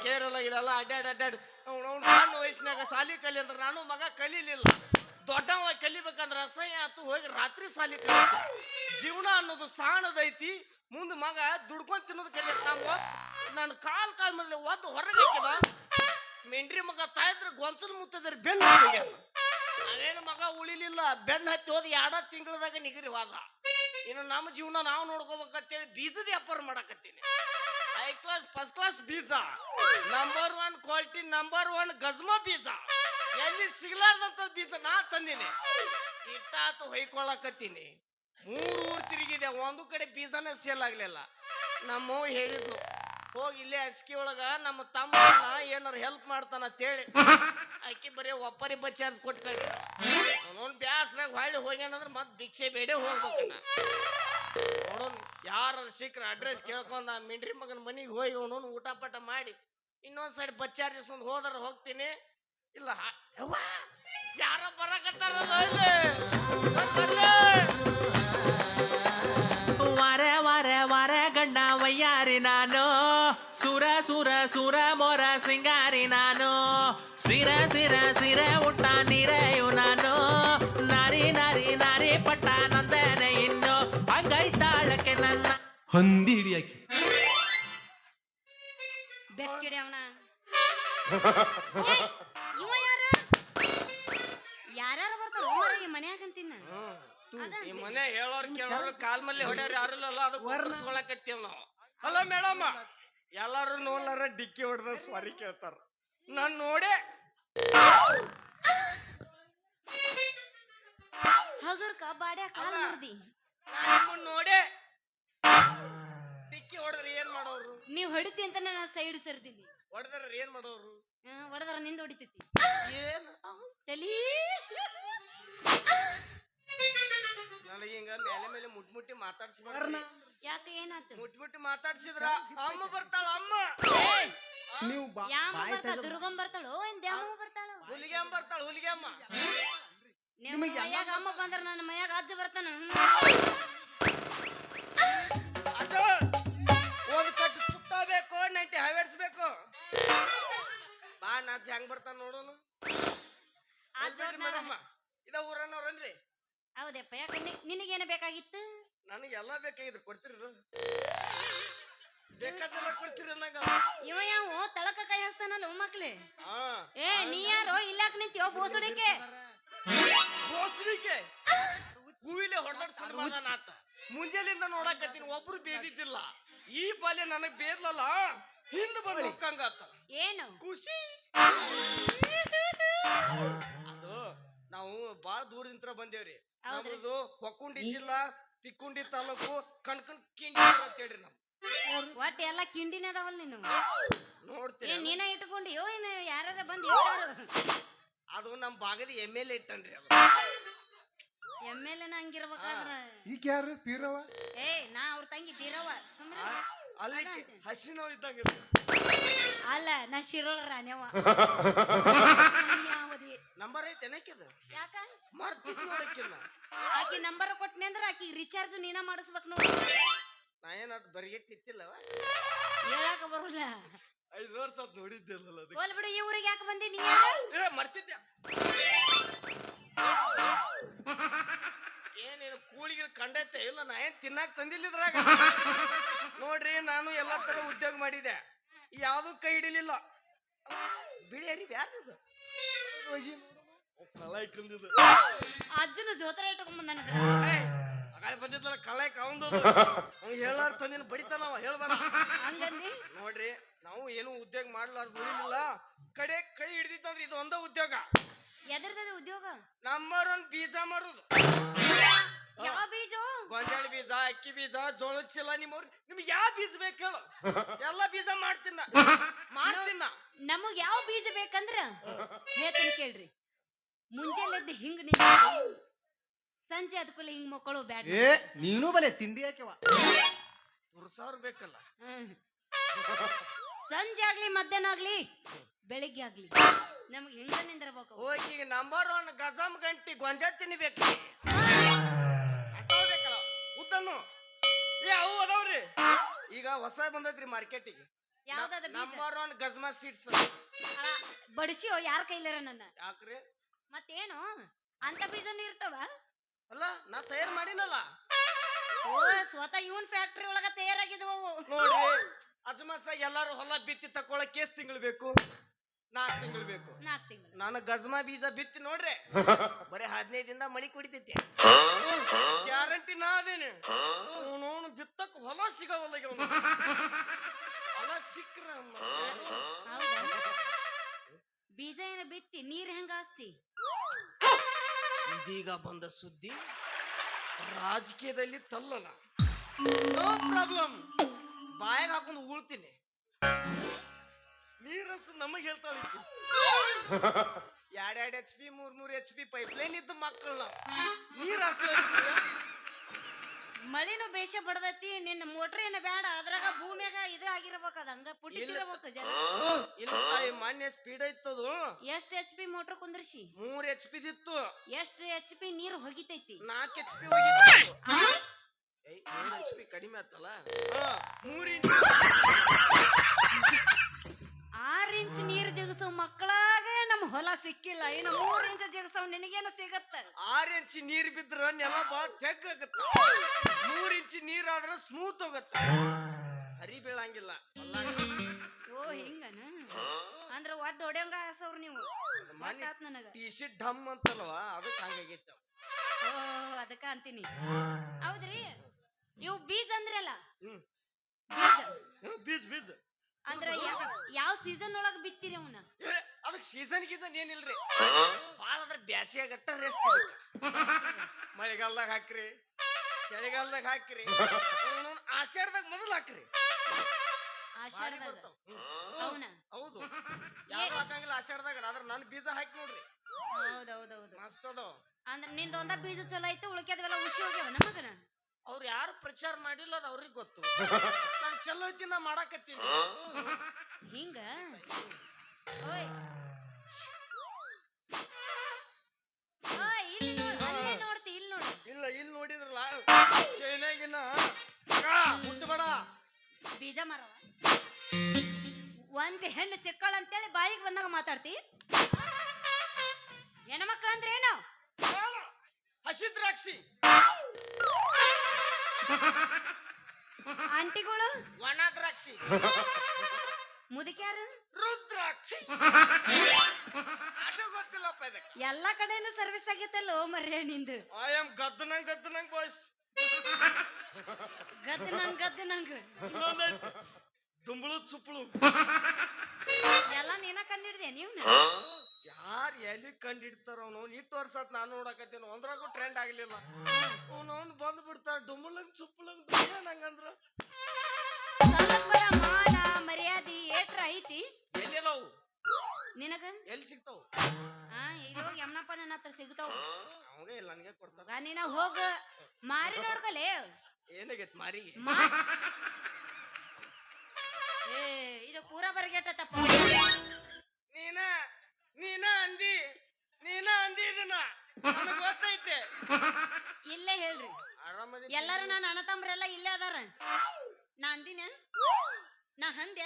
ಕೇರಳ ಇಲ್ಲೆಲ್ಲ ಅಡ್ಡಾಡ್ ಅವ್ನು ಸಣ್ಣ ವಯಸ್ಸಿನಾಗ ಸಾಲಿ ಕಲಿ ಅಂದ್ರೆ ನಾನು ಮಗ ಕಲೀಲಿಲ್ಲ. ದೊಡ್ಡವ ಕಲಿಬೇಕಂದ್ರೆ ಅಸಹ್ಯ ಆತು, ಹೋಗಿ ರಾತ್ರಿ ಸಾಲಿ ಕಲಿತೆ. ಜೀವನ ಅನ್ನೋದು ಸಾಣದೈತಿ, ಮುಂದೆ ಮಗ ದುಡ್ಕೊಂಡ್ ತಿನ್ನೋದು ಕಲಿಯತ್. ನಾನು ಕಾಲ್ ಮೇಲೆ ಒದ್ದು ಹೊರಗೆ ಹಾಕಿದ ಮೆಂಡ್ರಿ ಮಗ ತಾಯಿದ್ರೆ ಗೊಂಚಲ್ ಮುತ್ತದ್ರ ಬೆನ್ನು ಹೋಗ್ಯಾನ. ಅದೇನು ಮಗ ಉಳಿಲಿಲ್ಲ, ಬೆನ್ನು ಹತ್ತಿ ಹೋದ್ 2 ತಿಂಗಳದಾಗ ನಿಗರಿ ಹೋದ. ಇನ್ನು ನಮ್ಮ ಜೀವನ ನಾವು ನೋಡ್ಕೋಬೇಕಂತೇಳಿ ಬೀಜದ ವ್ಯಾಪಾರ ಮಾಡಕತ್ತೀನಿ. ಹೈ ಕ್ಲಾಸ್ ಫಸ್ಟ್ ಕ್ಲಾಸ್ ಬೀಜ, ನಂಬರ್ 1 ಕ್ವಾಲಿಟಿ, ನಂಬರ್ 1 ಗಜ್ಮಾ ಬೀಜ, ಎಲ್ಲಿ ಸಿಗ್ಲಾರ್ದಂತ ಬೀಜ ನಾ ತಂದಿನಿ. ಇಟ್ಟಾತು ಹೊಯ್ಕೊಳಕತ್ತೀನಿ. 3 ಊರು ತಿರುಗಿದೆ, ಒಂದು ಕಡೆ ಬೀಜನೇ ಸೇಲ್ ಆಗ್ಲಿಲ್ಲ. ನಮ್ಮವ್ ಹೇಳಿದ್ಲು, ಹೋಗಿ ಇಲ್ಲೇ ಅಸ್ಕಿ ಒಳಗ ನಮ್ಮ ತಮ್ಮನ ಏನಾರ ಹೆಲ್ಪ್ ಮಾಡ್ತಾನ ಅಂತೇಳಿ. ಆಕಿ ಬರೀ ಒಪ್ಪರಿ ಬಚಾರ್ಜ್ ಕೊಟ್ಟು ಕಳ್ಸ. ಅವನೊಂದು ಬ್ಯಾಸ್ರಾಗ ಹೊಳ್ಳಿ ಹೋಗ್ಯಾನಂದ್ರೆ ಮತ್ತೆ ಭಿಕ್ಷೆ ಬೇಡ ಹೋಗ್ಬೇಕನ್ನ. ನೋಡೋಣ ಯಾರು ಸಿಕ್ಕ್ರ ಅಡ್ರೆಸ್ ಕೇಳ್ಕೊಂಡ ಮಿಂಡ್ರಿ ಮಗನ ಮನಿಗೆ ಹೋಗಿ ಅವನೊಂದು ಊಟ ಪಾಠ ಮಾಡಿ ಇನ್ನೊಂದ್ ಸೈಡ್ ಬಚಾರ್ಜಸ್ ಒಂದು ಹೋದ್ರ ಹೋಗ್ತೀನಿ. ಇಲ್ಲ ಯಾರ ಬರಕತ್ತಾರಲ್ಲ ವಾರ ಗಂಡ ವಯ್ಯಾರಿ ನಾನು, ಸುರ ಮೊರ ಸಿಂಗಾರಿ ನಾನು, ಸಿರ ಉಟ್ಟ ನೀರೆಯು ನಾನು, ನಾರಿ ಪಟ್ಟ ನಂದನೆ ಇನ್ನು ಹಂಗೈತಾಳಕ್ಕೆ ನನ್ನ ಹೊಂದಿ ಹಿಡಿಯಾಕಿ ಬೆಕ್ಕಿಡಿ ಅವನ. ಇವ ಯಾರು ಬರ್ತಾರ ಮನ್ಯಾಗಂತಿನ ಈ ಮನೆ ಹೇಳೋರ್ ಕೇಳೋರು ಕಾಲ್ ಮಲ್ಲಿ ಹೊಡ್ಯಾರ ಯಾರಿಲ್ಲಲ್ಲ, ಅದು ವರ್ಣಿಸ್ಕೊಳಕತ್ತೀವ್ ನಾವು. ಅಲ್ಲ ಮೇಡಮ್ಮ, ಎಲ್ಲಾರು ನೋಡ್ಲಾರ ಡಿಕ್ಕಿ ಹೊಡೆದ ಸ್ವಾರಿ ಕೇಳ್ತಾರ. ನಾನ್ ನೋಡೆ ಹಗರ್ಕ ಬಾಡ್ಯಾ ಕಾಲ್ ಮುರ್ದಿ ನಿಮ್ಮನ್ ನೋಡೆ ಡಿಕ್ಕಿ ಹೊಡೆದ್ರೆ ಏನ್ ಮಾಡೋರು? ನೀವ್ ಹೊಡಿತಿ ಅಂತ ನಾ ಸೈಡ್ ಸರ್ದೀನಿ. ಹೊಡೆದ್ರ ಏನ್ ಮಾಡೋರು? ಹೊಡೆದ್ರ ನಿಂದ ಹೊಡಿತೈತಿ. ಏನ್ ತಲಿ ನನಗೆ ಹಿಂಗ ಮೇಲೆ ಮುಟ್ಟಿ ಮಾತಾಡ್ಸ್ಬಾರ. ಯಾಕೆ ಏನಾಯ್ತು? ಮುಟ್ಟಿ ಮಾತಾಡ್ಸಿದ್ರ ಅಮ್ಮ ಬರ್ತಾಳ. ಅಮ್ಮ ಯಾಮ ಬರ್ತಾಳ? ದುರ್ಗಮ್ಮ ಬರ್ತಾಳೋ ಏನ್ ದ್ಯಾಮ ಬರ್ತಾಳ? ಹುಲಿಗೆಮ್ಮ ಬರ್ತಾಳ. ಹುಲಿಗೆಮ್ಮ ನಿಮ್ಮ ಮೈಯಾಗ ಅಮ್ಮ ಬಂದ್ರ ನನ್ನ ಮೈಯಾಗ ಅಜ್ಜ ಬರ್ತಾನ. ಅಜ್ಜ ಒಂದ್ ಕಟ್ಟು ಸುತ್ತಬೇಕು, 90 ಹವೆಡ್ಸ್ಬೇಕು. ಬಾ ನಾಚಿ ಹೆಂಗ್ ಬರ್ತಾನ ನೋಡೋನು. ಮೇಡಮ್ಮ ಇದ ಊರನ್ನವ್ರನ್ರಿ? ಹೌದಪ್ಪ. ಯಾಕೆ ನಿನಗೇನ ಬೇಕಾಗಿತ್ತು? ನನಗೆಲ್ಲ ಬೇಕಾಗಿದ್ರು, ಕೊಡ್ತೀರಿ? ಬೇಕಾದೆಲ್ಲ ಕೊಡ್ತೀರಿ ನಂಗ. ಇವ ಯಾವ ತಳಕ ಕೈ ಹಸ್ತಾನಲ್ಲ ಮಕ್ಳಿ. ಏ ನೀ ಯಾರೋ ಇಲ್ಲಾಕ ನಿಂತೀವೋ ಬೋಸಡಿಕೆ ಹೂವಿಲೆ ಹೊಡೆದಾಡ್ ಸಮಾಧಾನ ಆತ. ಮುಂಜಾಲಿಂದ ನೋಡಕತ್ತೀನಿ, ಒಬ್ರು ಬೇದಿದ್ದಿಲ್ಲ. ಈ ಬಾಲ್ಯ ನನಗ್ ಬೇದ್ಲಲ್ಲ, ಹಿಂದ್ ಬಂದು ಹೋಗಂಗಾತ. ಏನು ಖುಷಿ. ಅದು ನಾವು ಬಾಳ ದೂರದಿಂದ ಬಂದೇವ್ರಿ. ನಮ್ದು ಹೊಕ್ಕುಂಡಿ ಜಿಲ್ಲಾ, ತಿಕ್ಕುಂಡಿ ತಾಲೂಕು, ಕಣ್ಕನ್ ಕಿಂಡಿ ಅಂತ ಹೇಳ್ರಿ. ನಮ್ ಒಟ್ಟು ಎಲ್ಲಾ ಕಿಂಡಿನ ಅದಾವಲ್ಲ ನೀನು. ನೋಡ್ತೀನಿ ನೀನ ಇಟ್ಕೊಂಡಿ ಏನು ಯಾರ ಬಂದ್ ಇಟ್ಟಾರು? ಅದು ನಮ್ ಭಾಗದ MLA ಇಟ್ಟನ್ರಿ. ಅದು MLA ಹಂಗಿರ್ಬೇಕಾದ್ರ ಈಗ ಯಾರು ಪೀರವ? ಏ ನಾ ಅವ್ರ ತಂಗಿ ಬೀರವ. ಅಲ್ಲಿ ಹಸಿನವ್ ಇದ್ದಾಗ ಅಲ್ಲ ನಾ ಶಿರೋಳ ರಾಣ್ಯವ. ನಂಬರ್ ಐತೆ ಏನಕ್ಕಿದ? ಯಾಕ ಮರ್ತಿಲ್ಲ. ಆಕಿ ನಂಬರ್ ಕೊಟ್ನಿ ಅಂದ್ರ ಆಕಿ ರಿಚಾರ್ಜ್ ನೀನ ಮಾಡಿಸ್ಬೇಕು ನೋಡಿ. ನಾ ಏನಾದ್ರು ಬರಿಗೆಟ್ ನಿಂತಿಲ್ಲವ, ಹೇಳಾಕ ಬರೋಲ್ಲ. 5 ವರ್ಷ ಅದ್ ನೋಡಿದ್ದಿಲ್ಲ. ಹೋಲ್ ಬಿಡು, ಈ ಊರಿಗೆ ಯಾಕೆ ಬಂದಿ ನೀ? ಮರ್ತಿದ್ದೆ. ಏನೇನು ಕೂಳಿಗೆ ಕಂಡೈತೆ ಇಲ್ಲ, ನಾ ಏನ್ ತಿನ್ನಾಕ ತಂದಿಲ್ಲಿದ್ರಾಗ. ನೋಡ್ರಿ, ನಾನು ಎಲ್ಲಾ ತರ ಉದ್ಯೋಗ ಮಾಡಿದೆ, ಯಾವ್ದು ಕೈ ಹಿಡಿಲಿಲ್ಲ. ಬಿಳಿಯರಿ ಬ್ಯಾರ್ದು ಅಜ್ಜನ ಜೋತರ ಇಟ್ಕೊಂಡ್ ಬಂದ ಬಂದಿದ್ದಲ್ಲ ಕಲಾಯ್ಕ ಅವಂದು ಹೇಳಾರ ತಂದಿನ ಬಡಿತಾನವ. ಹೇಳ್ಬಾರ ಹಂಗಂದಿ. ನೋಡ್ರಿ, ನಾವು ಏನು ಉದ್ಯೋಗ ಮಾಡ್ಲಾರ್ದು ಉಳಿಲಿಲ್ಲ. ಕಡೆ ಕೈ ಹಿಡಿದಿತ್ತಂದ್ರೆ ಇದು ಒಂದ ಉದ್ಯೋಗ. ಎದರ್ದ ಉದ್ಯೋಗ? ನಂಬರ್ 1 ಬೀಜ ಮಾರುದು. ಯಾವ ಬೀಜ? ಗೊಂಜಾಳ ಬೀಜ, ಅಕ್ಕಿ ಬೀಜ, ಜೋಳದ ಚೀಲ. ನಿಮ್ಗೆ ಯಾವ ಬೀಜ ಬೇಕು ಹೇಳು, ಎಲ್ಲಾ ಬೀಜ ಮಾಡ್ತೀನ. ನಮಗ್ ಯಾವ ಬೀಜ ಬೇಕಂದ್ರ ಹೇಳ್ತೀನಿ ಕೇಳ್ರಿ. ಮುಂಜಾನೆದ್ದು ಹಿಂಗ್ ಸಂಜೆ ಅದಕ್ಕೂಲ ಹಿಂಗ್ ಮಕ್ಕಳು ಬ್ಯಾಡ. ನೀನು ಬಲೆ ತಿಂಡಿ ಯಾಕೆವ ತುರ್ಸಾರ್ ಬೇಕಲ್ಲ. ಸಂಜೆ ಆಗ್ಲಿ ಮಧ್ಯಾಹ್ನ ಆಗ್ಲಿ ಬೆಳಿಗ್ಗೆ ಆಗ್ಲಿ ನಮಗ್ ಹೆಂಗ ನಿಂದಿರ್ಬೇಕು. ಹೋಗಿ ನಂಬರ್ 1 ಗಜಮ್ ಗಂಟಿ ಗೊಂಜಾ ತಿನ್ಬೇಕು. ಉದ್ದನ್ನು ಅವು ಅದಾವ್ರಿ. ಈಗ ಹೊಸ ಬಂದೈತ್ರಿ ಮಾರ್ಕೆಟಿಗೆ. ಯಾವ್ದದ ಬೀಜ ನಂಬರ್ 1 ಗಜ್ಮಾ ಸೀಡ್ಸ್. ಬಡಿಸಿಯೋ ಯಾರ ಕೈಲಾರ ನನ್ನ ಯಾಕ್ರಿ? ಮತ್ತೇನು ಅಂತ ಬೀಜನ ಇರ್ತಾವ? ಅಲ್ಲ ನಾ ತಯಾರು ಮಾಡಿನಲ್ಲ. ಓ ಸ್ವತಃ ಇವನ್ ಫ್ಯಾಕ್ಟ್ರಿ ಒಳಗ ತಯಾರಾಗಿದ್ವು ನೋಡ್ರಿ ಅಜ್ಮಸ ಎಲ್ಲಾರು ಹೊಲ ಬಿತ್ತಿ ತಕೊಳಕ್ ಎಷ್ಟ್ ತಿಂಗಳು ಬೇಕು? 4 ತಿಂಗಳು ಬೇಕು. 4 ತಿಂಗಳು. ನಾನು ಗಜ್ಮಾ ಬೀಜ ಬಿತ್ತಿ ನೋಡ್ರಿ ಬರೀ 15 ದಿನದ ಮಳಿ ಕುಡಿತೈತಿ. ಗ್ಯಾರಂಟಿ ನಾ ಅದೇನೆ. ಅವನು ಬಿತ್ತಕ್ ಹೊಲ ಸಿಗವಲ್ಲ ಈಗ ಅವ್ನು. ಹೊಲ ಸಿಕ್ಕ್ರ ಹೌದಾ? ಬೀಜ ಏನ ಬಿತ್ತಿ ನೀರ್ ಹೆಂಗ ಹಾಸ್ತಿ? ಇದೀಗ ಬಂದ ಸುದ್ದಿ ರಾಜಕೀಯದಲ್ಲಿ ತಲ್ಲಲ್ಲ. ನೋ ಪ್ರಾಬ್ಲಮ್, ಬಾಯಾಗ ಹಾಕೊಂಡು ಉಳ್ತೀನಿ. ನೀರಸ್ ನಮಗ್ ಹೇಳ್ತಾ ಇತ್ತು 2 HP 3 HP ಪೈಪ್ಲೈನ್ ಇದ್ದ ಮಕ್ಕಳನ್ನ ನೀರ್ ಮಳಿನೂ ಬೇಷ ಬಡದೈತಿ. ನಿನ್ನ ಮೋಟ್ರ್ ಏನ ಬೇಡ, ಅದ್ರಾಗ ಭೂಮಿಯಾಗ ಇದು ಆಗಿರ್ಬೇಕು, ಅದ ಹಂಗ ಪುಟ್ಟಿರ್ಬೇಕು ಜನ. ಇಲ್ಲ ಮಾನ್ಯ ಸ್ಪೀಡ್ ಐತದು. ಎಷ್ಟ್ HP ಮೋಟ್ರ್ ಕುಂದ್ರಿಸಿ? 3 HP ದಿತ್ತು. ಎಷ್ಟ್ HP ನೀರ್ ಹೋಗಿತೈತಿ? 4 HP ಹೋಗಿತ್ತು. 3 HP ಕಡಿಮೆ ಆತಲ್ಲ. 3 ಇಂಚ್ 6 ಇಂಚ್ ನೀರ್ ಜಗಸೋ ಮಕ್ಕಳಾಗ ನಮ್ ಹೊಲ ಸಿಕ್ಕಿಲ್ಲ, ಇನ್ನು 3 ಇಂಚ್ ಜಗಸವ್ ನಿನಗೇನ ಸಿಗತ್ತ? 6 ಇಂಚ್ ನೀರ್ ಬಿದ್ರ ನೆಲ ಬಾಳ ತೆಗ್ಗತ್ತ. 3 ಇಂಚ್ ನೀರ್ ಆದ್ರ ಸ್ಮೂತ್ ಹೋಗತ್ತ, ಹರಿ ಬೀಳಂಗಿಲ್ಲ. ಓ ಹಿಂಗನ? ಅಂದ್ರ ಒಡ್ಡ ಹೊಡೆಯಂಗ ಆಸವ್ರ ನೀವು. ನನಗ ಟಿ ಡಮ್ ಅಂತಲ್ವಾ, ಅದಕ್ಕೆ ಹಂಗಾಗೈತ. ಓ ಅದಕ್ಕ ಅಂತೀನಿ. ಹೌದ್ರಿ, ಇವು ಬೀಜ ಅಂದ್ರಲ್ಲ, ಬೀಜ ಬೀಜ ಅಂದ್ರ ಯಾವ ಸೀಸನ್ ಒಳಗ ಬಿತ್ತೀರಿ ಅವನ್ನ? ಅದಕ್ಕೆ ಸೀಸನ್ ಗೀಸನ್ ಏನಿಲ್ರಿ. ಬಾಳ ಅದ್ರ ಬ್ಯಾಸಿಯಾಗಟ್ಟ ರೆಸ್ಟ್. ಮಳೆಗಾಲದಾಗ ಹಾಕ್ರಿ, ಚಳಿಗಾಲದಾಗ ಹಾಕ್ರಿ, ಆಷಾಢದಾಗ ಮೊದಲು ಹಾಕ್ರಿ. ಆಷಾಢದಾಗ ಅವನ? ಹೌದು, ಯಾರು ಹಾಕಂಗಿಲ್ಲ ಆಷಾಢದಾಗ. ಆದ್ರ ನನ್ ಬೀಜ ಹಾಕಿ ನೋಡ್ರಿ. ಹೌದೌದೌದು, ಮಸ್ತ್ ಅದಾವ. ಅಂದ್ರ ನಿಂದ ಒಂದ ಬೀಜ ಚಲೋ ಐತೆ, ಉಳ್ಕ್ಯಾದವೆಲ್ಲ ಉಶಿ ಹೋಗ್ಯಾವ ನಮಗನ. ಅವ್ರು ಯಾರು ಪ್ರಚಾರ ಮಾಡಿಲ್ಲ ಅದ ಅವ್ರಿಗೆ ಗೊತ್ತು. ನಾನ್ ಚಲೋ ಐತಿ, ನಾ ಮಾಡಾಕತ್ತೀನಿ ಹಿಂಗ. ಓಯ್ ಇಲ್ಲಿ ನೋಡ್, ಅಲ್ಲೇ ನೋಡ್ತಿ, ಇಲ್ಲಿ ನೋಡು. ಇಲ್ಲ, ಇಲ್ಲಿ ನೋಡಿದ್ರಲ್ಲ ಚೈನಾಗಿನ ಮುಟ್ಟಬೇಡ. ಬೀಜ ಮರವ ಒಂದ್ ಹೆಣ್ಣು ಸಿಕ್ಕಳ ಅಂತೇಳಿ ಬಾಯಿಗೆ ಬಂದಾಗ ಮಾತಾಡ್ತಿ. ಹೆಣ್ಮಕ್ಳು ಅಂದ್ರೆ ಏನು? ಹಸಿ ದ್ರಾಕ್ಷಿ. ಆಂಟಿಗಳು ಒಣ ದ್ರಾಕ್ಷಿ. ಮುದುಕ್ಯಾರು ರುದ್ರಾಕ್ಷಿ. ಅದು ಗೊತ್ತಿಲ್ಲಪ್ಪ ಇದಕ್ಕೆ. ಎಲ್ಲಾ ಕಡೆನೂ ಸರ್ವಿಸ್ ಆಗೈತಲ್ಲೋ ಮರ್ಯ ನಿಂದು. ಐ ಆಮ್ ಗದ್ದನಂಗ್ ಬಾಯ್ಸ್. ಗದ್ದನಂಗ್ ತುಂಬಳು ಚುಪ್ಪಳು ಎಲ್ಲ ನೀನ ಕಂಡಿಡ್ದೆ ನೀವು? ಯಾರು ಎಲ್ಲಿ ಕಂಡಿಡ್ತಾರ ಅವನು. ಇಟ್ಟು ವರ್ಷ ಆತ್ ನಾನು ನೋಡಕತ್ತೇನು, ಒಂದ್ರಾಗೂ ಟ್ರೆಂಡ್ ಆಗ್ಲಿಲ್ಲ. ಅವನು ಬಂದ್ ಬಿಡ್ತಾರ ಡುಮ್ಮಳಂಗ್ ಚುಪ್ಪಳಂಗ್ ನಂಗಂದ್ರ. ಮಾನ ಮರ್ಯಾದಿ ಏಟ್ರ ಐತಿ ಎಲ್ಲಿದಾವು ನಿನಗ? ಎಲ್ಲಿ ಸಿಗ್ತಾವ? ಇದು ಯಮನಪ್ಪ ನನ್ನ ಹತ್ರ ಸಿಗ್ತಾವ. ಅವಂಗ ಇಲ್ಲ ನನಗೆ ಕೊಡ್ತಾರ. ನೀನ ಹೋಗ ಮಾರಿ ನೋಡ್ಕಲೆ. ಏನಾಗೈತ್ ಮಾರಿಗೆ? ಇದು ಪೂರಾ ಬರ್ಗೆಟ್ಟಪ್ಪ. ನೀನ ಅಂದಿ ಇದನ್ನ ಗೊತ್ತೈತೆ. ಇಲ್ಲೇ ಹೇಳ್ರಿ, ಎಲ್ಲಾರು ನನ್ನ ಅಣ್ಣ ತಮ್ರೆಲ್ಲ ಇಲ್ಲೇ ಅದಾರ. ನಾ ಅಂದಿನ? ನಾ ಹಂದ್ಯ?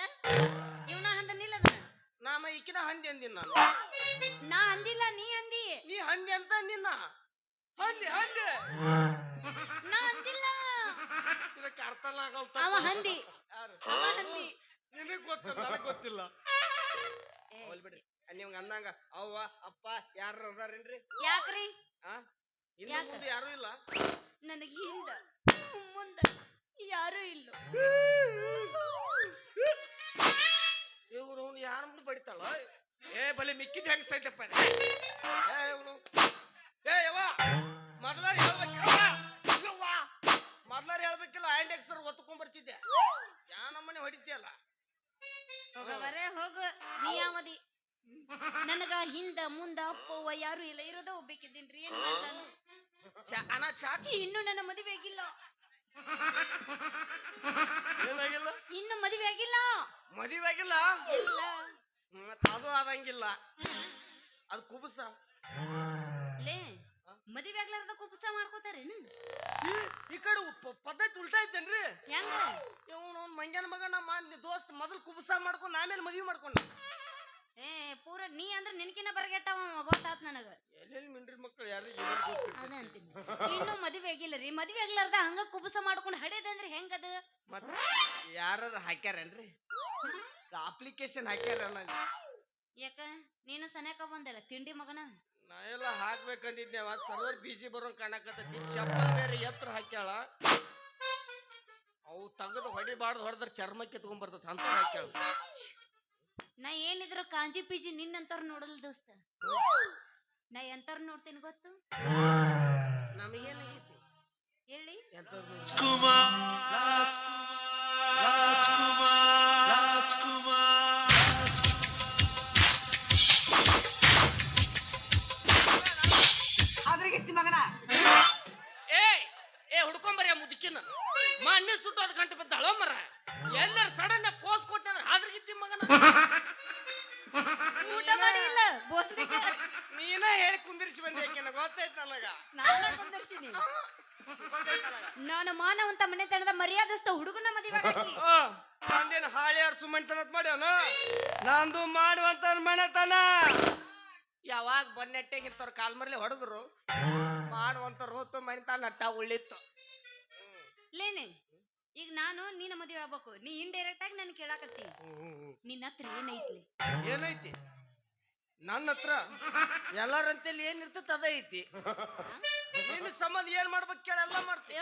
ಇವ್ನ ಹಂದನಿಲ್ಲ ಅದನ್ನ. ನಾಮ ಈಕಿನ ಹಂದಿ ಅಂದಿನ ನಾನು. ನಾ ಅಂದಿಲ್ಲ, ನೀ ಅಂದಿ. ನೀ ಹಂದಿ ಅಂತ ನಿನ್ನ ಹಂದಿ ನಾ ಅಂದಿಲ್ಲ. ಇದಕ್ಕೆ ಅರ್ಥ ಆಗಲ್ಲ. ಅವ ಹಂದಿ, ಅವ ಹಂದಿ. ನಿನಗ್ ಗೊತ್ತ, ನನಗ್ ಗೊತ್ತಿಲ್ಲ. ಬಿಡ್ರಿ, ನಿಮ್ಗೆ ಅಂದಂಗ ಅವ್ವ ಅಪ್ಪ ಯಾರು ಅದಾರೇನ್ರಿ? ಯಾಕ್ರಿ? ಇನ್ನು ಮುಂದೆ ಯಾರು ಇಲ್ಲ. ನನಗೆ ಹಿಂದ ಮುಂದ ಯಾರು ಇಲ್ಲ. ಇವ್ರು ಯಾರ ಮುಂದೆ ಬಡಿತಾಳ? ಬಲಿ ಮಿಕ್ಕಿದ್ ಹೆಂಗ್ ಸೈತಪ್ಪ. ಮೊದಲಾರ ಹೇಳ್ಬೇಕಿಲ್ಲ, ಹ್ಯಾಂಡ್ ಎಕ್ಸರ್ ಒತ್ಕೊಂಡ್ ಬರ್ತಿದ್ದೆ. ಯಾ ನಮ್ಮನೆ ಹೊಡಿತೀಯಲ್ಲ. ಹೋಗವರೇ ಹೋಗು, ನೀ ಯಾವದಿ? ನನಗ ಹಿಂದ ಮುಂದ ಅಪ್ಪವ್ವ ಯಾರು ಇಲ್ಲ, ಇರೋದ ಒಬ್ಬೇಕಿದ್ದೀನ್ರಿ. ಏನ್ ಮಾಡ್ತಾನು ಅಣ್ಣ ಚಾ? ಇನ್ನು ನನ್ನ ಮದುವೆ ಆಗಿಲ್ಲ. ಏನಾಗಿಲ್ಲ? ಇನ್ನು ಮದುವೆ ಆಗಿಲ್ಲ. ಮದುವೆ ಆಗಿಲ್ಲ? ಇಲ್ಲ. ಅದು ಆದಂಗಿಲ್ಲ, ಅದು ಕುಬುಸ. ಲೇ, ಮದುವೆ ಆಗ್ಲಾರ್ದ ಕುಬುಸ ಮಾಡ್ಕೋತಾರೇನು? ಈ ಕಡೆ ಪದ್ಧತಿ ಉಲ್ಟಾ ಐತೇನ್ರಿ ಹೆಂಗ ಇವನು ಮಂಗ್ಯಾನ ಮಗ ನಮ್ಮ ದೋಸ್ತ್ ಮೊದಲು ಕುಬಸ ಮಾಡ್ಕೊಂಡು ಆಮೇಲೆ ಮದ್ವಿ ಮಾಡ್ಕೊಂಡ ಏ ಪೂರ ನೀ ಅಂದ್ರ ನಿನ್ಕಿನ ಬರ್ಗೆಟ್ಟವ ಗೊತ್ತಾತ್ ನನಗ ಎಲ್ಲೆಲ್ಲಿ ಮಿಂಡ್ರಿ ಮಕ್ಕಳು ಯಾರಿಗೆ ಅದ ಅಂತೀನಿ ಇನ್ನು ಮದ್ವೆ ಆಗಿಲ್ಲ ರೀ ಮದ್ವೆ ಆಗ್ಲಾರ್ದ ಹಂಗ ಕುಬಸ ಮಾಡ್ಕೊಂಡು ಹಡೇದಂದ್ರೆ ಹೆಂಗದ ಮತ್ ಯಾರು ಹಾಕ್ಯಾರೇನ್ರಿ ಅಪ್ಲಿಕೇಶನ್ ಹಾಕ್ಯಾರ ಅನ್ನಂಗ ಯಾಕ ನೀನು ಸನ್ಯಾಕ ಬಂದಲ್ಲ ತಿಂಡಿ ಮಗನ ನಾ ಎಲ್ಲ ಹಾಕ್ಬೇಕಂದಿದ್ನೇವ ಸರ್ವರ್ ಬಿಜಿ ಬರೋಂಗ್ ಕಾಣಕತ್ತೈತಿ ಚಪ್ಪಲ್ ಬೇರೆ ಎತ್ತರ ಹಾಕ್ಯಾಳ ಅವು ತೆಗೆದು ಹೊಡಿಬಾರ್ದು ಚರ್ಮ ಕಿತ್ಕೊಂಡ್ ಬರ್ತೈತಿ ಅಂತ ಹಾಕ್ಯಾಳ ನಾ ಏನಿದ್ರು ಕಾಂಜಿ ಪಿಜಿ ನಿನ್ನಂತವ್ರು ನೋಡಲ್ ದೋಸ್ತ ನಾ ಎಂತವ್ರು ನೋಡ್ತೀನಿ ಗೊತ್ತು ನಮಗೇನಾಗೈತಿ ಹೇಳಿ ಏ ಹುಡ್ಕೊಂಬರಿ ಆ ಮುದುಕಿನ ಮಣ್ಣೆ ಸುಟ್ಟು ಅದ್ ಗಂಟೆ ಬಿದ್ದ ಹಳೋ ಮರ ಎಲ್ಲರ ಸಡನ್ ಪೋಸ್ ಕೊಟ್ಟೆ ಅಂದ್ರೆ ಹಾದ್ರಗಿತ್ತಿ ಮಗನ ಊಟ ಮಾಡಿ ಇಲ್ಲ ಬೋಸ್ಲಿಕ್ಕೆ ನೀನ ಹೇಳಿ ಕುಂದಿರಿಸಿ ಬಂದೆ ಗೊತ್ತೈತ್ ನನಗ ನಾನ ಕುಂದರ್ಸಿನಿ ನಾನು ಮಾನವಂತ ಮನೆತನದ ಮರ್ಯಾದಸ್ಥ ಹುಡುಗನ ಮದುವೆ ಆಗಿ ನಂದೇನು ಹಾಳಿಯಾರ್ ಸುಮ್ಮಂತನತ್ ಮಾಡ್ಯಾನ ನಂದು ಮಾಡುವಂತ ಮನೆತನ ಯಾವಾಗ ಬನ್ನೆಟ್ಟೆಗಿರ್ತವ್ರ ಕಾಲ್ಮರ್ಲಿ ಹೊಡೆದ್ರು ಮಾಡುವಂತ ರೋತು ಮನೆತನ ನಟ್ಟ ಉಳಿತ್ತು ಲೇನೆ ಈಗ ನಾನು ನಿನ್ನ ಮದುವೆ ಆಗ್ಬೇಕು ನೀ ಇಂಡೈರೆಕ್ಟ್ ಆಗಿ ನನ್ ಕೇಳಾಕತ್ತಿ ನಿನ್ನ ಹತ್ರ ಏನೈತ್ಲಿ ಏನೈತಿ ನನ್ನ ಹತ್ರ ಎಲ್ಲರಂತಲ್ಲಿ ಏನಿರ್ತದ ಅದ ಐತಿ ನಿನ್ನ ಸಂಬಂಧ ಏನ್ ಮಾಡ್ಬೇಕು ಕೇಳೆಲ್ಲ ಮಾಡ್ತಿ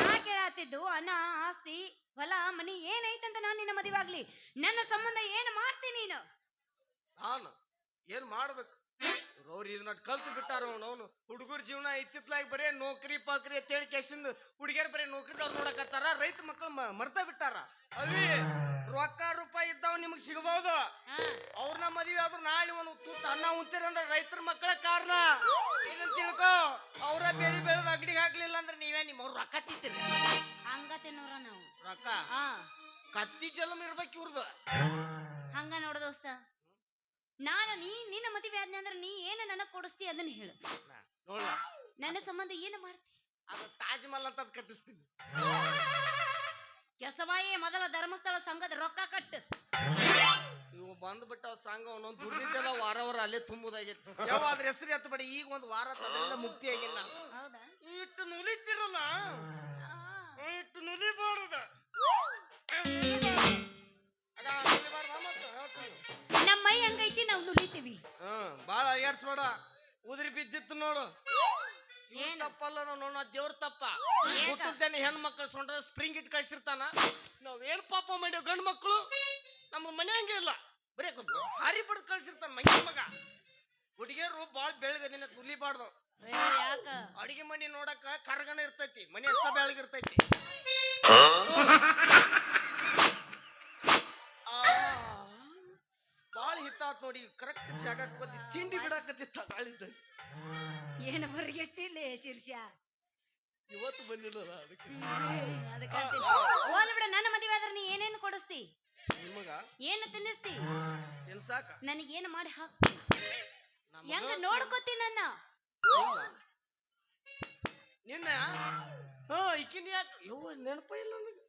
ನಾ ಕೇಳಾತಿದ್ದು ಅನ್ನ ಆಸ್ತಿ ಹೊಲ ಮನಿ ಏನೈತಂತ ನಾನ್ ನಿನ್ನ ಮದುವೆ ಆಗ್ಲಿ ನನ್ನ ಸಂಬಂಧ ಏನ್ ಮಾಡ್ತೀನಿ ನೀನು ನಾನು ಏನ್ ಮಾಡ್ಬೇಕು ಅವ್ರು ಇದನ್ನ ಕಲ್ತು ಬಿಟ್ಟಾರ ಅವನು ಹುಡುಗರ ಜೀವನ ಇತ್ತಿತ್ಲಾಗಿ ಬರೇ ನೌಕರಿ ಪಾಕ್ರಿ ಅಂತೇಳಿ ಕೆಸಿಂದ ಹುಡುಗಿಯರ್ ಬರೀ ನೌಕರಿದವ್ರು ನೋಡಕತ್ತಾರ ರೈತ ಮಕ್ಕಳು ಮರ್ತ ಬಿಟ್ಟಾರ ಅವಿ ರೊಕ್ಕ ರೂಪಾಯಿ ಇದ್ದಾವ್ ನಿಮಗ್ ಸಿಗಬಹುದು ಅವ್ರನ್ನ ಮದ್ವೆ ಆದ್ರೂ ನಾಳೆ ಒಂದು ತುತ್ತ ಅನ್ನ ಉಂತೀರಂದ್ರ ರೈತರ ಮಕ್ಕಳ ಕಾರಣ ಇದನ್ನ ತಿಳ್ಕೊ ಅವ್ರ ಬೆಳಿ ಬೆಳೆದ ಅಗಡಿಗೆ ಹಾಕ್ಲಿಲ್ಲ ಅಂದ್ರೆ ನೀವೇ ನಿಮ್ಮವ್ರು ರೊಕ್ಕ ತಿಂತೀರಿ ಹಂಗ ತಿನ್ನೋರ ನಾವು ರೊಕ್ಕ ಕತ್ತಿ ಜಲಮ್ ಇರ್ಬೇಕು ಇವ್ರದ್ದು ಹಂಗ ನೋಡ ದೋಸ್ತ ನಾನು ನಿನ್ನ ಮದುವೆ ಆದ್ನ ಅಂದ್ರೆ ನೀ ಏನು ನನಗ್ ಕೊಡಿಸ್ತಿ ಅದನ್ನ ಹೇಳು ನೋಡ ನನ್ನ ಸಂಬಂಧ ಏನು ಮಾಡ್ತಿ ಅದು ತಾಜ್ ಮಹಲ್ ಅಂತ ಕಟ್ಟಿಸ್ತೀನಿ ಕೆಸವಾಯಿ ಮೊದಲ ಧರ್ಮಸ್ಥಳ ಸಂಘದ ರೊಕ್ಕ ಕಟ್ಟು ಇವು ಬಂದ್ಬಿಟ್ಟ ಸಂಘ ಅವನೊಂದು ದುಡ್ಡಿದ್ದೆಲ್ಲ ವಾರ ಅಲ್ಲೇ ತುಂಬುದಾಗೈತಿ ಯಾವ ಅದ್ರ ಹೆಸರು ಎತ್ತಬೇಡಿ ಈಗ ಒಂದು ವಾರ ಅದರಿಂದ ಮುಕ್ತಿ ಆಗಿಲ್ಲ ಹೌದಾ ಇಟ್ಟು ನುಲಿತಿರಲ್ಲ ಇಟ್ಟು ನುಲಿಬಾರ್ದ ನಮ್ಮ ಮೈ ಹಂಗೈತಿ ನಾವು ನುಲಿತೀವಿ ಬಾಳ ಅಯ್ಯಾಡ್ಸ್ಬೇಡ ಉದ್ರಿ ಬಿದ್ದಿತ್ತು ನೋಡು ತಪ್ಪಲ್ಲ ನೋಡ ದೇವ್ರ ತಪ್ಪ ಹುಟ್ಟಿದ್ದೇನೆ ಹೆಣ್ಮಕ್ಳು ಸೊಂಟ ಸ್ಪ್ರಿಂಗ್ ಇಟ್ ಕಳ್ಸಿರ್ತಾನ ನಾವೇನ್ ಪಾಪ ಮಾಡ್ಯಾವ ಗಂಡು ಮಕ್ಕಳು ನಮ್ಮ ಮನೆ ಹಂಗೆ ಇಲ್ಲ ಬರೀ ಹಾರಿ ಬಡ್ದು ಕಳ್ಸಿರ್ತಾನ ಮಂಗ್ಯ ಮಗ ಹುಡುಗಿಯರು ಬಾಳ ಬೆಳಗ ನಿನ್ನ ತುಲಿಬಾರ್ದು ಯಾಕ ಅಡಿಗೆ ಮನಿ ನೋಡಕ ಕರ್ಗನ ಇರ್ತೈತಿ ಮನಿ ಅಷ್ಟ ಬೆಳಗಿರ್ತೈತಿ ಬಾಳ ಹಿತ್ತಾತ್ ನೋಡಿ ಕರೆಕ್ಟ್ ಜಾಗಕ್ಕೆ ಬಂದಿ ತಿಂಡಿ ಬಿಡಾಕತ್ತಿತ್ತ ಗಾಳಿದ ಏನು ಹೊರಗೆಟ್ಟಿಲ್ಲ ಶೀರ್ಷ ಇವತ್ತು ಬಂದಿಲ್ಲ ಅದಕ್ಕೆ ಹೋಲ್ ಬಿಡ ನನ್ನ ಮದುವೆ ಆದ್ರೆ ನೀ ಏನೇನು ಕೊಡಿಸ್ತಿ ನಿಮಗ ಏನು ತಿನ್ನಿಸ್ತಿ ತಿನ್ಸಾಕ ನನಗೇನು ಮಾಡಿ ಹಾಕ್ತಿ ಹೆಂಗ ನೋಡ್ಕೋತಿ ನನ್ನ ನಿನ್ನ ಈಕಿನ ಯಾಕೆ ಯವ್ವ ನೆನಪ ಇಲ್ಲ ನನಗೆ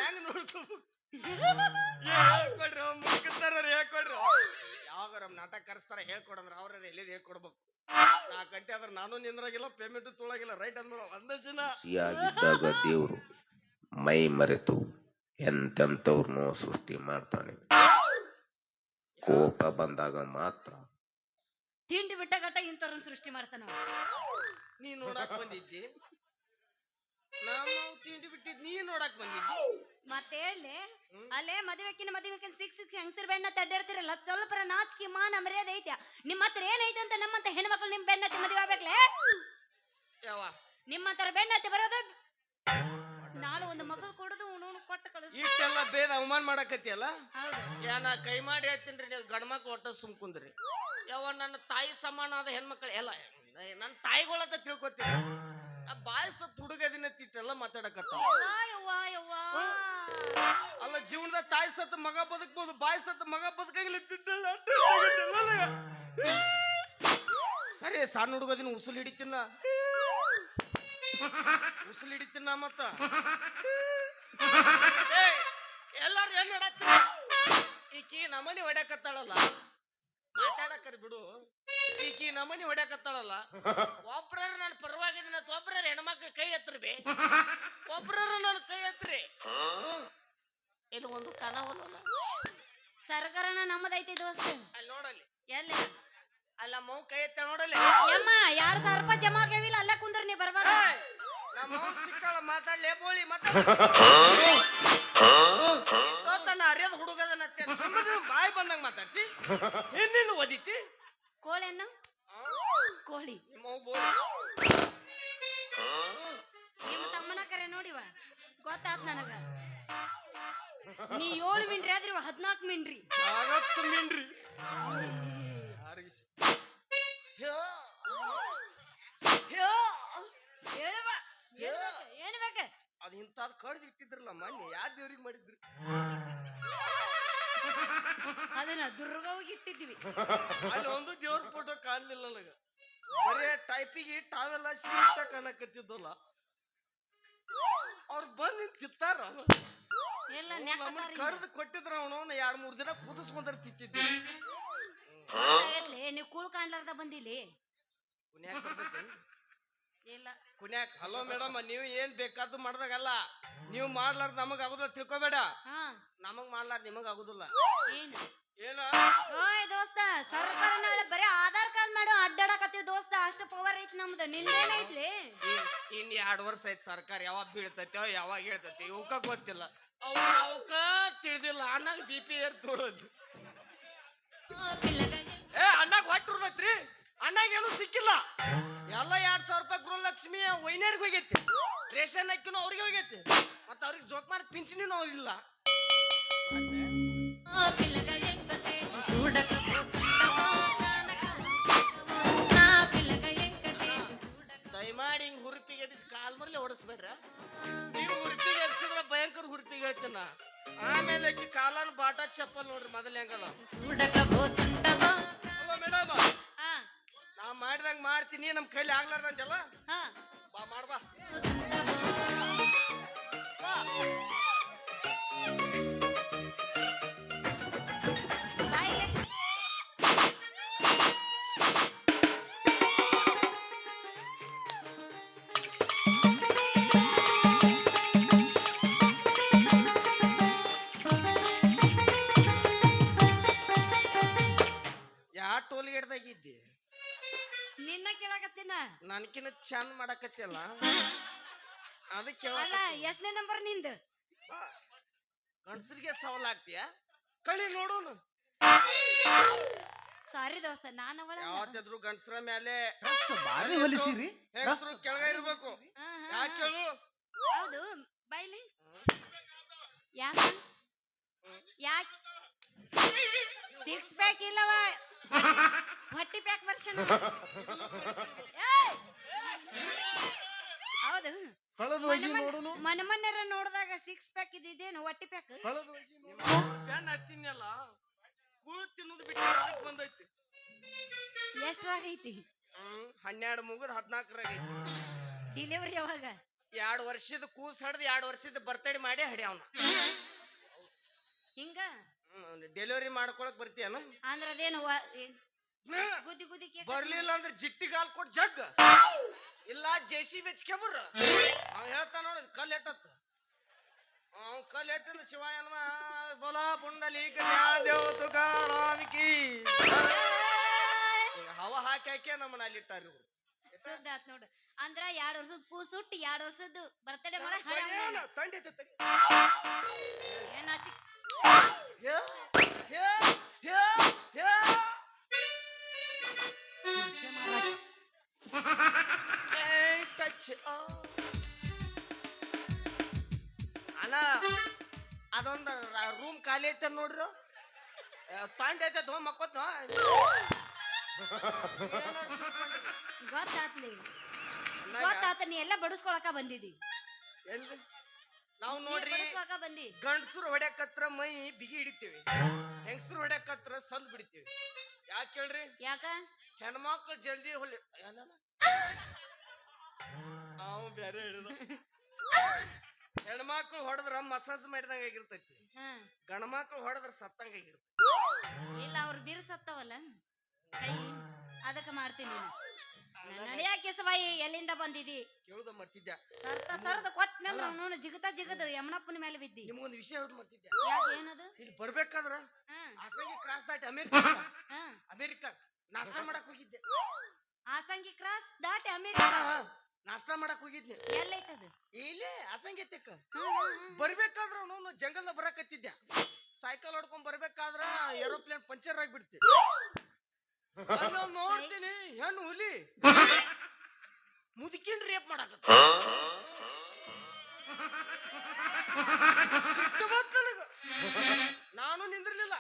ಹೆಂಗ ನೋಡ್ಕೋಬೇಕು ಹೇಳ್ಕೊಡ್ರಿ ಮುಗಿಸ್ತಾರ ಹೇಳ್ಕೊಡ್ರಿ ಯಾವಾಗಾರ ನಾಟಕ ಕರೆಸ್ತಾರ ಹೇಳ್ಕೊಡಂದ್ರ ಅವ್ರ ಎಲ್ಲಿದ್ ಹೇಳ್ಕೊಡ್ಬೇಕು 4 ಗಂಟೆ ಆದ್ರೆ ನಾನು ನಿಂದ್ರಾಗಿಲ್ಲ ಪೇಮೆಂಟ್ ತೊಳಗಿಲ್ಲ ರೈಟ್ ಅಂದ್ಮೇಲೆ ಒಂದೇ ದಿನ ಖುಷಿಯಾಗಿದ್ದಾಗ ದೇವ್ರು ಮೈ ಮರೆತು ಎಂತೆಂತವ್ರನ್ನೋ ಸೃಷ್ಟಿ ಮಾಡ್ತಾನೆ ಕೋಪ ಬಂದಾಗ ಮಾತ್ರ ತಿಂಡಿ ಬಿಟ್ಟ ಗಟ್ಟ ಇಂಥವ್ರನ್ನ ಸೃಷ್ಟಿ ಮಾಡ್ತಾನ ನೀ ನೋಡಕ್ ಬಂದಿದ್ದಿ ನಾವು ತಿಂಡಿ ಬಿಟ್ಟಿದ್ ನೀ ನೋಡಕ್ ಬಂದಿದ್ದಿ ಮತ್ತೆ ಹೇಳಿ ಅಲ್ಲೇ ಮದುವೆಕಿನ ಸಿಕ್ಸ್ ಹೆಂಗಸರ್ ಬೆನ್ನ ತಡ್ಡಾಡ್ತಿರಲ್ಲ ಸ್ವಲ್ಪ ನಾಚಿಕೆ ಮಾನ ಮರ್ಯಾದೆ ಐತ್ಯಾ ನಿಮ್ಮ ಹತ್ರ ಏನೈತೆ ಅಂತ ನಮ್ಮಂತ ಹೆಣ್ಮಕ್ಳು ನಿಮ್ ಬೆನ್ನತ್ತಿ ಮದುವೆ ಆಗ್ಬೇಕ್ಲೆ ಯಾವ ನಿಮ್ಮಂತರ ಬೆನ್ನತ್ತಿ ಬರೋದು ನಾಳೆ ಒಂದು ಮಗಳು ಕೊಡೋದು ಉಣು ಕೊಟ್ಟು ಕಳಿಸ್ ಇಷ್ಟೆಲ್ಲ ಬೇದ ಅವಮಾನ ಮಾಡಕತ್ತಿಯಲ್ಲ ಹೌದು ನಾ ಕೈ ಮಾಡಿ ಹೇಳ್ತೀನಿ ನೀವು ಗಂಡ್ಮಕ್ಳು ಒಟ್ಟ ಸುಮ್ಕುಂದ್ರಿ ಯಾವ ನನ್ನ ತಾಯಿ ಸಮಾನ ಆದ ಹೆಣ್ಮಕ್ಳು ಎಲ್ಲ ನನ್ನ ತಾಯಿಗಳಂತ ತಿಳ್ಕೊತೀನಿ ಬಾಯಿ ಸತ್ ಹುಡುಗದಿನ ತಿಟ್ಟೆಲ್ಲ ಮಾತಾಡಕತ್ತ ಅಲ್ಲ ಜೀವನದ ತಾಯಿ ಸತ್ತ ಮಗ ಬದುಕ್ಬೋದು ಬಾಯಿ ಸತ್ತ ಮಗ ಬದುಕಂಗಿಲ್ಲ ತಿಟ್ಟಲ್ಲ ಸರಿ ಸಣ್ಣ ಹುಡುಗದಿನ ಉಸುಲು ಹಿಡಿತೀನ ಉಸಿಲ್ ಹಿಡಿತೀನಿ ನಾ ಮತ್ತ ಎಲ್ಲಾರು ಏನ್ ನೋಡತ್ತಿ ಈಕಿ ನಮನಿ ಹೊಡ್ಯಾಕತ್ತಾಳಲ್ಲ ಮಾತಾಡಕರಿ ಬಿಡು ಈಕಿ ನಮನಿ ಹೊಡ್ಯಾಕತ್ತಾಳಲ್ಲ ಒಬ್ರ ನನ್ನ ಪರವಾಗಿನ ಒಬ್ರ ಹೆಣ್ಮಕ್ಳು ಕೈ ಎತ್ತರಿ ಬೇ ಒಬ್ರ ನನ್ನ ಕೈ ಎತ್ತರಿ ಇದು ಒಂದು ಕನವಲ್ಲ ಸರ್ಕಾರನ ನಮ್ಮದೈತಿ ದೋಸ್ತ. ಅಲ್ಲಿ ನೋಡಲ್ಲಿ ಎಲ್ಲಿ ಅಲ್ಲ ಮೌ ಕೈ ಎತ್ತ ನೋಡಲ್ಲಿ ಯಮ್ಮ 2000 ರೂಪಾಯಿ ಜಮಾ ಆಗ್ಯಾವಿಲ್ಲ ಅಲ್ಲೇ ಕುಂದ್ರ ನೀ ಬರ್ಬೇಡ. ನಮ್ಮ ಮೌ ಸಿಕ್ಕಾಳ ಮಾತಾಡ್ಲೇ ಬೋಳಿ ತನ್ನ ಅರಿಯದ ಹುಡುಗದನತ್ತೆ ಸುಮ್ಮನೆ ಬಾಯಿ ಬಂದಂಗ ಮಾತಾಡ್ತಿ ಇನ್ನೇನು ಓದಿತಿ ಕೋಳೆನ್ನು ಕೋಳಿ ಮೌ ಬೋಳಿ ನಿಮ್ಮ ತಮ್ಮನ ಕರೆ ನೋಡಿವ ಗೊತ್ತಾತ್ ನನಗ. ನೀ 7 ಮಿಂಡ್ರಿ ಆದ್ರಿ 14 ಮಿಂಡ್ರಿ 50 ಮಿಂಡ್ರಿ ಏನ್ ಬೇಕ ಅದ್ ಇಂತಾದ್ ಕಡ್ದು ಇಟ್ಟಿದ್ರಲ್ಲ ಮೊನ್ನೆ ಯಾರ ದೇವ್ರಿಗೆ ಮಾಡಿದ್ರಿ ಅದನ್ನ ದುರ್ಗವಿಗೆ ಇಟ್ಟಿದ್ವಿ. ಅಲ್ಲಿ ಒಂದು ದೇವ್ರ ಫೋಟೋ ಕಾಣ್ಲಿಲ್ಲ ನನಗ ಬರೇ ಟೈಪಿಗೆ ತಾವೆಲ್ಲ ಸೀಟ ಕಾಣಕತ್ತಿದ್ದಲ್ಲ ಅವ್ರು ಬಂದ್ ನಿಂತಿತ್ತಾರ ಎಲ್ಲ ನಮ್ಮನ್ನ ಕರೆದು ಕೊಟ್ಟಿದ್ರ ಅವನು 2-3 ದಿನ ಕುದಿಸ್ಕೊಂಡ್ರ ತಿತ್ತಿದ್ವಿ ನೀವು ಕೂಳ್ ಕಾಣ್ಲಾರ್ದ ಬಂದಿಲ್ಲಿ ಕುನ್ಯಾಕ್ ಬರ್ತೈತಿ ಇಲ್ಲ ಕುನ್ಯಾಕ್. ಹಲೋ ಮೇಡಮ್ ನೀವು ಏನ್ ಬೇಕಾದ್ದು ಮಾಡ್ದಾಗಲ್ಲ ನೀವು ಮಾಡ್ಲಾರ್ದ ನಮಗ್ ಆಗುದಿಲ್ಲ ತಿಳ್ಕೊಬೇಡ. ಹಾ ನಮಗ್ ಮಾಡ್ಲಾರ್ದ ನಿಮಗ್ ಆಗುದಿಲ್ಲ. ಏನು ಏನ ಓಯ್ ದೋಸ್ತ ಸರ್ಕಾರ ನಾಳೆ ಬರೀ ಆಧಾರ್ ಕಾರ್ಡ್ ಮಾಡು ಅಡ್ಡಾಡಕತ್ತೀವಿ ದೋಸ್ತ. ಅಷ್ಟು ಪವರ್ ಐತಿ ನಮ್ದು. ನಿಂದೇನೈತ್ಲಿ ಇನ್ 2 ವರ್ಷ ಐತಿ ಸರ್ಕಾರ ಯಾವಾಗ ಬೀಳ್ತೈತೋ ಯಾವಾಗ ಹೇಳ್ತೈತಿ ಇವಕ್ಕ ಗೊತ್ತಿಲ್ಲ. ಅವಕ್ಕ ತಿಳಿದಿಲ್ಲ ಅಣ್ಣಾಗ BP ಏರ್ ನೋಡೋದು ಅಣ್ಣಾಗ ಹೊಟ್ಟುರ್ದೈತ್ರಿ ಅಣ್ಣಾಗ ಏನು ಸಿಕ್ಕಿಲ್ಲ ಎಲ್ಲ 2000 ರೂಪಾಯಿ ಗೃಹಲಕ್ಷ್ಮಿ ವೈನ್ಯರ್ಗೆ ಹೋಗೈತಿ ರೇಷನ್ ಅಕ್ಕಿನೂ ಅವ್ರಿಗೆ ಹೋಗೈತಿ ಮತ್ತ ಅವ್ರಿಗೆ ಜೋಕ್ಮಾರ್ ಪಿಂಚಣಿನೂ ಇಲ್ಲ. ದಯಮಾಡಿ ಹಿಂಗ್ ಹುರುಪಿಗೆ ಎಬ್ಬಿಸಿ ಕಾಲ್ ಮರ್ಲಿ ಓಡಿಸ್ಬೇಡ್ರ. ನೀವು ಹುರುಪಿಗೆ ಎಬ್ಸಿದ್ರ ಭಯಂಕರ ಹುರುಪಿಗೆ ಹೇಳ್ತೀನ. ಆಮೇಲೆ ಅಕ್ಕಿ ಕಾಲನ್ ಬಾಟ ಚಪ್ಪಲ್ ನೋಡ್ರಿ ಮೊದಲ ಹೆಂಗಲ್ಲ. ಹಲೋ ಮೇಡಮ್ ನಾ ಮಾಡಿದಂಗ ಮಾಡ್ತೀನಿ ನಮ್ ಕೈಲಿ ಆಗ್ಲಾರ್ದಂತೆಲ್ಲ ಬಾ ಮಾಡ್ಬಾ ಟೋಲ್ಗೇಟ್ದಾಗಿದ್ದಿ ನಿನ್ನ ಕೇಳಕತ್ತೀನ ನನ್ಕಿನ ಚಂದ ಮಾಡಕತ್ತಿಯಲ್ಲ ಅದಕ್ಕೆ ಅಲ್ಲ ಎಷ್ಟನೇ ನಂಬರ್ ನಿಂದ ಗಂಡಸರಿಗೆ ಸವಾಲಾಗ್ತೀಯ ಕಳಿ ನೋಡೋನು. ಸಾರಿ ದೋಸ್ತ ನಾನು ಅವಳ ಯಾವತ್ತಿದ್ರು ಗಂಡಸರ ಮೇಲೆ ಬಾರಿ ಹೊಲಿಸಿರಿ ಹೆಂಗಸರು ಕೆಳಗ ಇರ್ಬೇಕು. ಯಾಕೆ ಹೇಳು ಹೌದು ಬೈಲಿ ಯಾಕ ಯಾಕೆ 6 ಪ್ಯಾಕ್ ಇಲ್ಲವ ಹೊಟ್ಟಿ ಪ್ಯಾಕ್ ವರ್ಷನ್ ಹೌದು ಕಳೆದು ಹೋಗಿ ನೋಡುನು ಮನಮನ್ನರ ನೋಡಿದಾಗ 6 ಪ್ಯಾಕ್ ಇದೇನು ಹೊಟ್ಟಿ ಪ್ಯಾಕ್ ಕಳೆದು ಹೋಗಿ ಪ್ಯಾನ್ ಹತ್ತಿನಲ್ಲ ಕೂಳು ತಿನ್ನೋದು ಬಿಟ್ಟು ಅದಕ್ಕೆ ಬಂದೈತಿ. ಎಷ್ಟ್ರಾಗ ಐತಿ 12 ಮುಗಿದ್ 14ರಾಗ ಐತಿ. ಡೆಲಿವರಿ ಯಾವಾಗ 2 ವರ್ಷದ ಕೂಸ್ ಹಡ್ದು 2 ವರ್ಷದ ಬರ್ತಡೇ ಮಾಡಿ ಹಡ್ಯಾವನ ಹಿಂಗ ಡೆಲಿವರಿ ಮಾಡ್ಕೊಳಕ್ ಬರ್ತೀಯನ ಅಂದ್ರ ಅದೇನು ಗುದ್ದಿ ಗುದ್ದಿ ಬರ್ಲಿಲ್ಲ ಅಂದ್ರೆ ಜಿಟ್ಟಿಗಾಲ್ ಕೊಟ್ಟು ಜಗ್ ಇಲ್ಲ JCB ಬೆಚ್ಕೆಬರ್ರ ಅವ್ ಹೇಳ್ತಾ ನೋಡ ಕಲ್ ಎಟ್ಟತ್ತ ಅವ್ ಕಲ್ ಎಟ್ಟಂದ ಶಿವಾಯನ್ಮ ಬೋಲ ಪುಂಡಲಿ ದೇವ ತುಕಾರಾಮಿಕಿ ಹವಾ ಹಾಕಿ ಹಾಕಿ ನಮ್ಮನ್ನ ಅಲ್ಲಿಟ್ಟಾರ ಇವ್ರು. ಸುದ್ದ ಆತ್ ನೋಡು ಅಂದ್ರ 2 ವರ್ಷದ ಕೂಸ್ ಹುಟ್ಟಿ 2 ವರ್ಷದ ಬರ್ತಡೇ ಮಾಡ ತಂಡಿ ಏನಾಚಿ ಅಣ್ಣ ಅದೊಂದು ರೂಮ್ ಖಾಲಿ ಐತೆ ನೋಡ್ರಿ ತಾಂಡ್ ಐತೆ ಮಕ್ಕೋತ್ ಗೊತ್ತಾತ್ಲಿ ಗೊತ್ತಾತ ನೀ ಎಲ್ಲ ಬಡಿಸ್ಕೊಳಕ ಬಂದಿದಿ ಎಲ್ರಿ ನಾವು ನೋಡ್ರಿ ಬಂದಿ ಗಂಡಸರು ಹೊಡ್ಯಾಕತ್ರ ಮೈ ಬಿಗಿ ಹಿಡಿತೀವಿ ಹೆಂಗಸರು ಹೊಡ್ಯಾಕತ್ರ ಸಲ್ ಬಿಡ್ತೀವಿ. ಯಾಕೆ ಹೇಳ್ರಿ ಯಾಕ ಹೆಣ್ಮಕ್ಳು ಜಲ್ದಿ ಹೊಲಿ ಅವ್ ಅವ ಬ್ಯಾರೆ ಹೇಳಿದ ಹೆಣ್ಮಕ್ಳು ಹೊಡೆದ್ರ ಮಸಾಜ್ ಮಾಡಿದಂಗ ಆಗಿರ್ತೈತಿ ಹಾ ಗಂಡ್ಮಕ್ಳು ಹೊಡೆದ್ರ ಸತ್ತಂಗ ಆಗಿರ್ತೈತಿ ಇಲ್ಲ ಅವ್ರು ಬಿರ್ಸತ್ತವಲ್ಲ ಕೈ ಅದಕ್ಕೆ ಮಾಡ್ತೀನಿ ನಡಿಯಾಕೆ ಸವಾಯಿ ಎಲ್ಲಿಂದ ಬಂದಿದಿ ಕೇಳುದ ಮರ್ತಿದ್ಯಾ ಸರ್ದ ಕೊಟ್ಟನಂದ್ರ ಅವನು ಜಿಗದ ಯಮನಪ್ಪನ ಮೇಲೆ ಬಿದ್ದಿ ನಿಮ್ಗೊಂದು ವಿಷಯ ಹೇಳುದು ಮರ್ತಿದ್ಯಾ ಯಾಕೆ ಏನದು ಇಲ್ಲಿ ಬರ್ಬೇಕಾದ್ರ ಹಾ ಆಸಂಗಿ ಕ್ರಾಸ್ ದಾಟಿ ಹಾ ಅಮೇರಿಕಾ ನಾಷ್ಟಾ ಮಾಡಕ್ ಹೋಗಿದ್ದೆ ಆಸಂಗಿ ಕ್ರಾಸ್ ದಾಟಿ ಅಮೇರಿಕಾ ನಾಷ್ಟಾ ಮಾಡಕ್ ಹೋಗಿದ್ನೆ ಎಲ್ಲೈತದು ಇಲ್ಲೇ ಆಸಂಗಿತಕ್ಕ ಬರ್ಬೇಕಾದ್ರ ಅವನು ಜಂಗಲ್ನ ಬರಕತ್ತಿದ್ದೆ ಸೈಕಲ್ ಹೊಡ್ಕೊಂಡ್ ಬರ್ಬೇಕಾದ್ರ ಏರೋಪ್ಲೇನ್ ಪಂಚರ್ ಆಗಿಬಿಡ್ತಿ ನೋಡ್ತೀನಿ ಹೆಣ್ಣು ಹುಲಿ ಮುದುಕಿನ್ ರೇಪ್ ಮಾಡಕತ್ತ ನಾನು ನಿಂದಿರ್ಲಿಲ್ಲ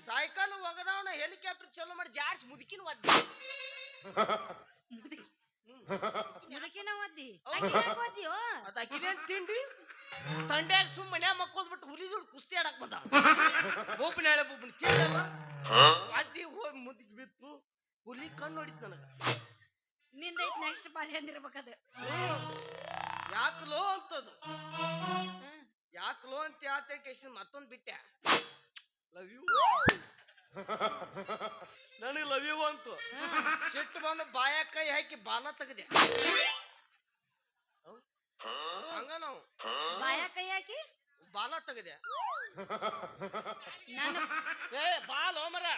ಸೈಕಲ್ ಒಗದವನ ಹೆಲಿಕಾಪ್ಟರ್ ಚಲೋ ಮಾಡಿ ಜಾಡ್ಸ್ ಮುದುಕಿನ ಒದ್ದೆ ಮುದುಕಿನ ಒದ್ದಿ ಅದ ಅಕ್ಕಿದೇನ್ ತಿಂಡಿ ತಂಡ್ಯಾಗ ಸುಮ್ ಮನ್ಯಾಗ ಮಕ್ಕೋದ್ ಬಿಟ್ಟು ಹುಲಿ ಜೋಡ್ ಕುಸ್ತಿ ಆಡಕ್ ಬಂದ ಒಬ್ಬನ ಹೇಳ ಒಬ್ಬನ ತಿಂದಲ್ಲ ಒದ್ದಿ ಹೋಗಿ ಮುದುಕಿ ಬಿತ್ತು ಹುಲಿ ಕಣ್ಣು ಹೊಡಿತ್ ನನಗ ನಿಂದೈತ್ ನೆಕ್ಸ್ಟ್ ಪಾಲಿ ಅಂದಿರ್ಬೇಕದು ಯಾಕಲೋ ಅಂತದು ಯಾಕಲೋ ಅಂತ ಯಾತ ಮತ್ತೊಂದ್ ಬಿಟ್ಟೆ ಲವ್ ಯು ನನಗೆ ಲವ್ ಯು ಅಂತು ಸಿಟ್ಟು ಬಂದು ಬಾಯ ಕೈ ಹಾಕಿ ಬಾಲ ತೆಗದೆ ಹಂಗ ನಾವು ಬಾಯ ಕೈ ಹಾಕಿ ಬಾಲ ತೆಗದೆ ನಾನು ಏ ಬಾಲ್ ಮರ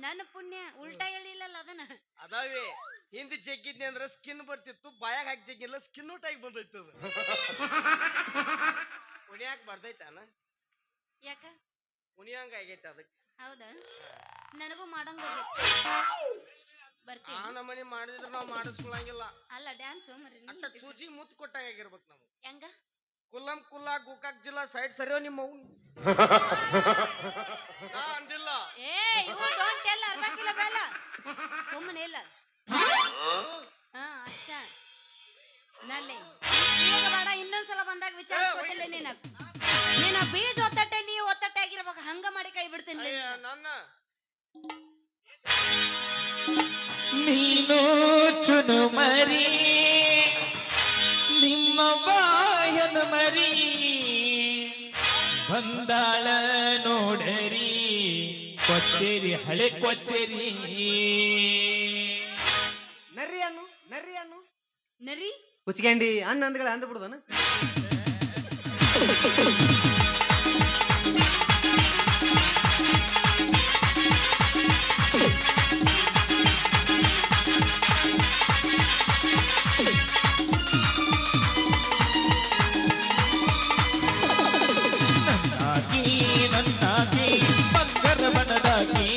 ನನ್ನ ಪುಣ್ಯ ಉಲ್ಟಾ ಹೇಳಿಲ್ಲಲ್ಲ ಅದನ್ನ ಅದಾವೆ ಹಿಂದಿ ಜಗ್ಗಿದ್ನಿ ಅಂದ್ರ ಸ್ಕಿನ್ ಬರ್ತಿತ್ತು ಬಾಯಾಗ ಹಾಕಿ ಜಗ್ಗಿಲ್ಲ ಸ್ಕಿನ್ ಔಟ್ ಆಗಿ ಬಂದೈತು ಅದು ಉಣಿಯಾಕ ಬರ್ದೈತಾನ ಯಾಕ ಉಣಿಯಂಗ ಆಗೈತೆ ಅದಕ್ಕೆ ಹೌದಾ ನನಗೂ ಮಾಡಂಗ ಬರ್ತೀನಿ ಆ ನಮ್ಮನೆ ಮಾಡಿದ್ರೆ ನಾವ್ ಮಾಡಿಸ್ಕೊಳಂಗಿಲ್ಲ ಅಲ್ಲ ಡ್ಯಾನ್ಸ್ ಅಟ್ಟ ಚೂಜಿ ಮುತ್ತು ಕೊಟ್ಟಾಗ ಆಗಿರ್ಬೇಕು ನಾವು ಹೆಂಗ ಕುಲ್ಲಂ ಕುಲ್ಲ ಗೋಕಾಕ್ ಜಿಲ್ಲಾ ಸೈಡ್ ಸರಿಯೋ ನಿಮ್ಮ ನಾ ಅಂದಿಲ್ಲ ಏ ಇವು ಡೋಂಟ್ ಟೆಲ್ ಅರ್ಧ ಕಿಲೋ ಬೇಲ ಸುಮ್ಮನೆ ಇಲ್ಲ ಹಾ ಅಷ್ಟ ನಲ್ಲೆ ಈಗ ಬೇಡ ಇನ್ನೊಂದ್ಸಲ ಬಂದಾಗ ವಿಚಾರಿಸ್ಕೊತಿಲ್ಲ ನೀನ ಬೀಜ ಒತ್ತಟ್ಟೆ ನೀ ಒತ್ತಟ್ಟೆ ಆಗಿರ್ಬೇಕು ಹಂಗ ಮಾಡಿ ಕೈ ಬಿಡ್ತೀನಿ ನನ್ನ ನೀನು ಚುನು ಮರಿ ನಿಮ್ಮ ಬಾಯನ ಮರಿ ಬಂದಾಳ ನೋಡರಿ ಕೊಚ್ಚೇರಿ ಹಳೆ ಕೊಚ್ಚೇರಿ ನರ್ರಿ ಅನ್ನು ನರಿ ಕುಚ್ಕಂಡಿ ಅನ್ನ ಅಂದ್ಗಳ ಅಂದ ಬಿಡುದನ ನನ್ನಾಗಿ ಬಂಗರ ಬಣದಾಗಿ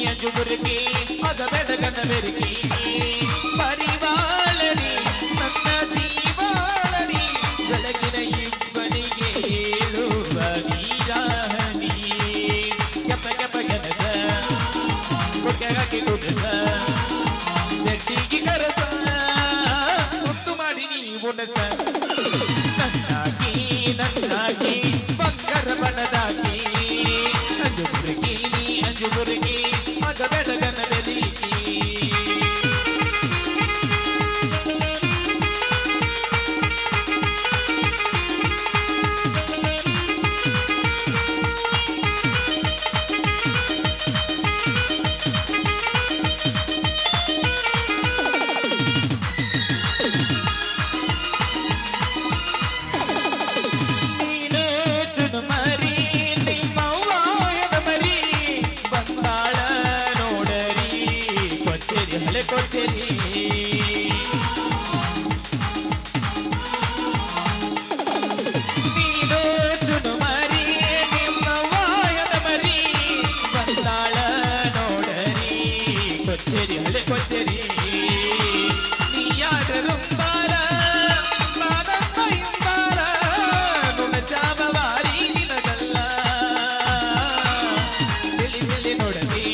ಅಜುಬುರ್ಗಿ ಅದ ಬೆಡಗನ ಬೆರಗಿ ಪರಿವಾಳರಿ ನನ್ನ ಜೀವಾಳರಿ ಬೆಳಗಿನ ಇಬ್ಬನಿಗೆ ಹೇಳುವ ನೀರಾಹನಿ ಕೆಪ ಕೆಪ ಗೆನಸ ಕೊಕ್ಕೆಗಾಕಿ ಕುಡಿಸ ಜಟ್ಟಿಗೆ ಕರಸ ಮುತ್ತು ಮಾಡಿ ನೀ ಉಣಸ ನನ್ನಾಗಿ ಬಂಗರ ಬಣದಾಗಿ ಅಂಜುಬುರ್ಗಿ ಮಗ ಬೆಳಗನ ಬೆಲಿಗಿ ಕೊಚ್ಚೇರಿ ನೀನು ಚುನು ಮರಿ ನಿಮ್ಮ ವಾಯದ ಮರಿ ಬಂದಾಳ ನೋಡರಿ ಕೊಚ್ಚೇರಿ ಹಳೆ ಕೊಚ್ಚೇರಿ ನೀಯಾಡರು ಬಾರ ಬಾರಪ್ಪ ಇಂಬಾರ ನುಣ ಜಾಮವಾರಿ ನಿನಗಲ್ಲ ತಿಳಿ ತಿಳಿ ನೋಡಲಿ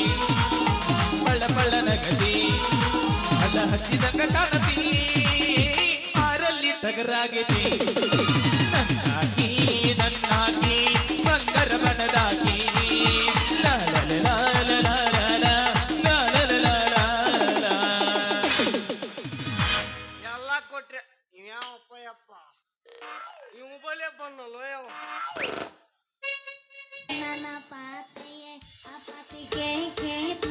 ಪಳ್ಳ ಪಳ್ಳ ನಗದಿ ಅದ ಹಚ್ಚಿದಂಗ ಕಾಣತಿ ಆರಲ್ಲಿ ತಗರಾಗಿದೆ ನನ್ನಾಗಿ ಬಂಗರ ಬಣದಾಗಿ ಕೊಟ್ರೆ ಇವ್ಯಾವಪ್ಪ ಯಪ್ಪ ಇವ್ ಬಲೆ ಬಂದಲ್ಲೋ ಯಾವ